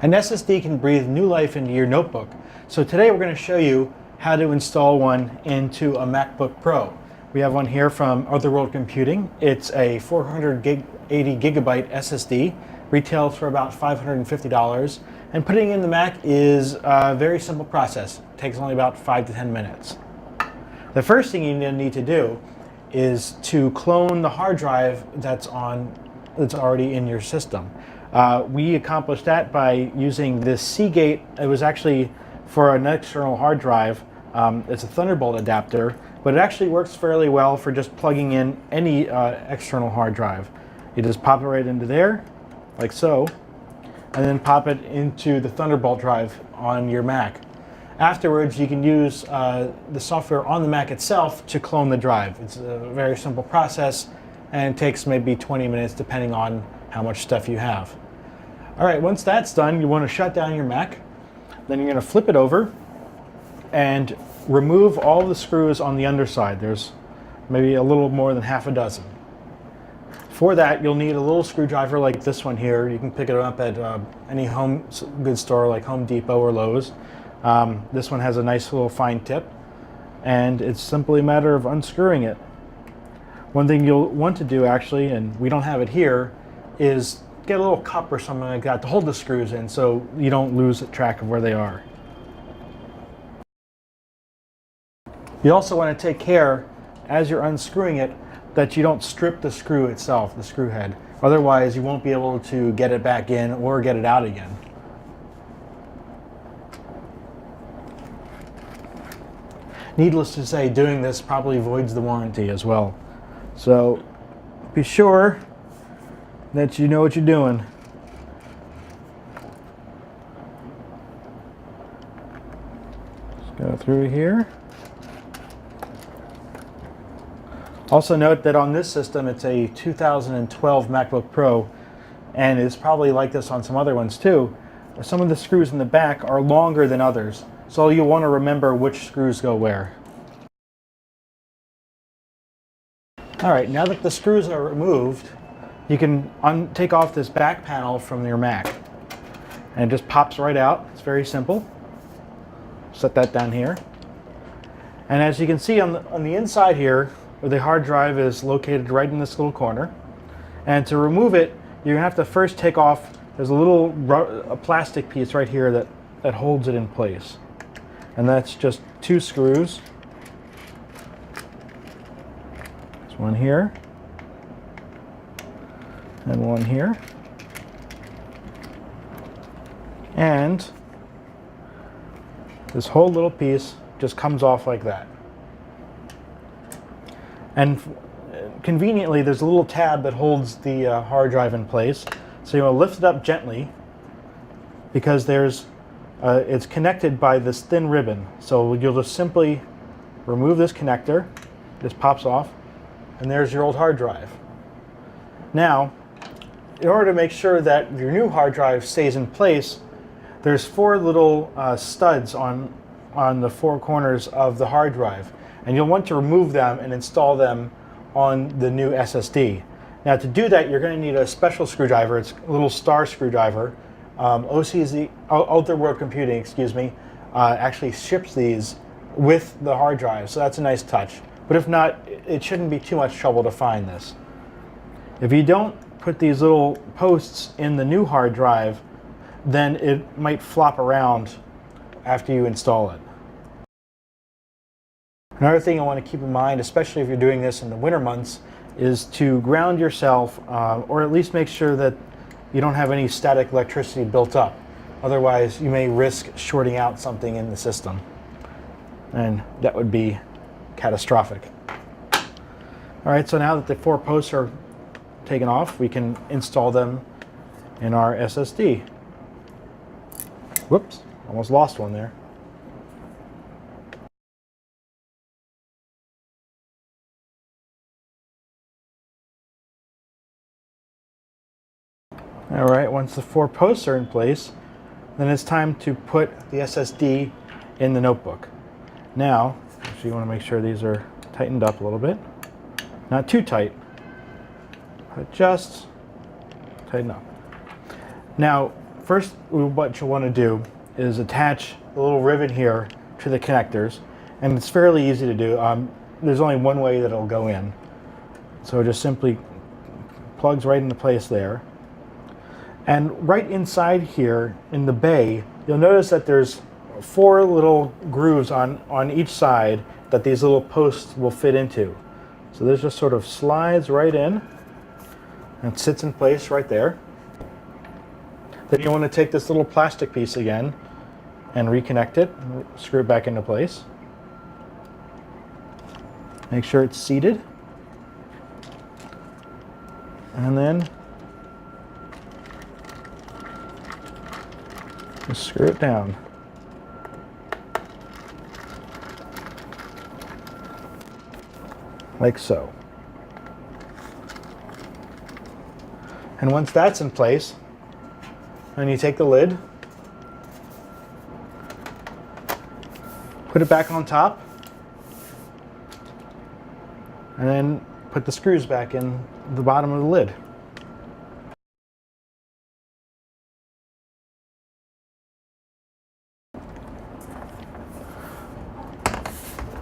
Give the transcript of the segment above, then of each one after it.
An SSD can breathe new life into your notebook. So today we're going to show you how to install one into a MacBook Pro. We have one here from Otherworld Computing. It's a 480 gigabyte SSD, retails for about $550, and putting it in the Mac is a very simple process. It takes only about 5 to 10 minutes. The first thing you need to do is to clone the hard drive that's already in your system. We accomplished that by using this Seagate. It was actually for an external hard drive. It's a Thunderbolt adapter, but it actually works fairly well for just plugging in any external hard drive. You just pop it right into there, like so, and then pop it into the Thunderbolt drive on your Mac. Afterwards, you can use the software on the Mac itself to clone the drive. It's a very simple process, and it takes maybe 20 minutes depending on how much stuff you have. All right, once that's done, you want to shut down your Mac. Then you're going to flip it over and remove all the screws on the underside. There's maybe a little more than half a dozen. For that, you'll need a little screwdriver like this one here. You can pick it up at any home goods store like Home Depot or Lowe's. This one has a nice little fine tip, and it's simply a matter of unscrewing it. One thing you'll want to do actually, and we don't have it here, is get a little cup or something like that to hold the screws in so you don't lose track of where they are. You also want to take care, as you're unscrewing it, that you don't strip the screw itself, the screw head. Otherwise, you won't be able to get it back in or get it out again. Needless to say, doing this probably voids the warranty as well. So be sure that you know what you're doing. Just go through here. Also note that on this system, it's a 2012 MacBook Pro, and it's probably like this on some other ones too. Some of the screws in the back are longer than others, so you'll want to remember which screws go where. All right, now that the screws are removed, you can take off this back panel from your Mac, and it just pops right out. It's very simple. Set that down here. And as you can see on the inside here, where the hard drive is located right in this little corner. And to remove it, you're gonna have to first take off, there's a plastic piece right here that holds it in place. And that's just 2 screws. There's one here, and one here. And this whole little piece just comes off like that. And conveniently, there's a little tab that holds the hard drive in place. So you'll lift it up gently because it's connected by this thin ribbon. So you'll just simply remove this connector. This pops off, and there's your old hard drive. Now, in order to make sure that your new hard drive stays in place, there's 4 little studs on the 4 corners of the hard drive. And you'll want to remove them and install them on the new SSD. Now to do that, you're going to need a special screwdriver. It's a little star screwdriver. Otherworld Computing, actually ships these with the hard drive, so that's a nice touch. But if not, it shouldn't be too much trouble to find this. If you don't put these little posts in the new hard drive, then it might flop around after you install it. Another thing I want to keep in mind, especially if you're doing this in the winter months, is to ground yourself, or at least make sure that you don't have any static electricity built up. Otherwise, you may risk shorting out something in the system, and that would be catastrophic. All right, so now that the 4 posts are taken off, we can install them in our SSD. Whoops, almost lost one there. All right, once the 4 posts are in place, then it's time to put the SSD in the notebook. Now, actually you want to make sure these are tightened up a little bit. Not too tight, but just tighten up. Now, first, what you'll want to do is attach the little rivet here to the connectors, and it's fairly easy to do. There's only one way that it'll go in, so it just simply plugs right into place there. And right inside here in the bay, you'll notice that there's 4 little grooves on each side that these little posts will fit into. So this just sort of slides right in and sits in place right there. Then you want to take this little plastic piece again and reconnect it, screw it back into place. Make sure it's seated. And then just screw it down. Like so. And once that's in place, then you take the lid, put it back on top, and then put the screws back in the bottom of the lid.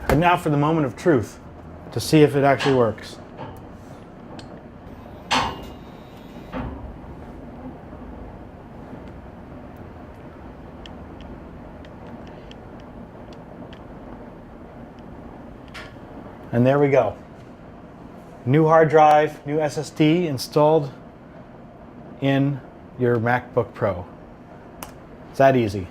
And now for the moment of truth, to see if it actually works. And there we go. New hard drive, new SSD installed in your MacBook Pro. It's that easy.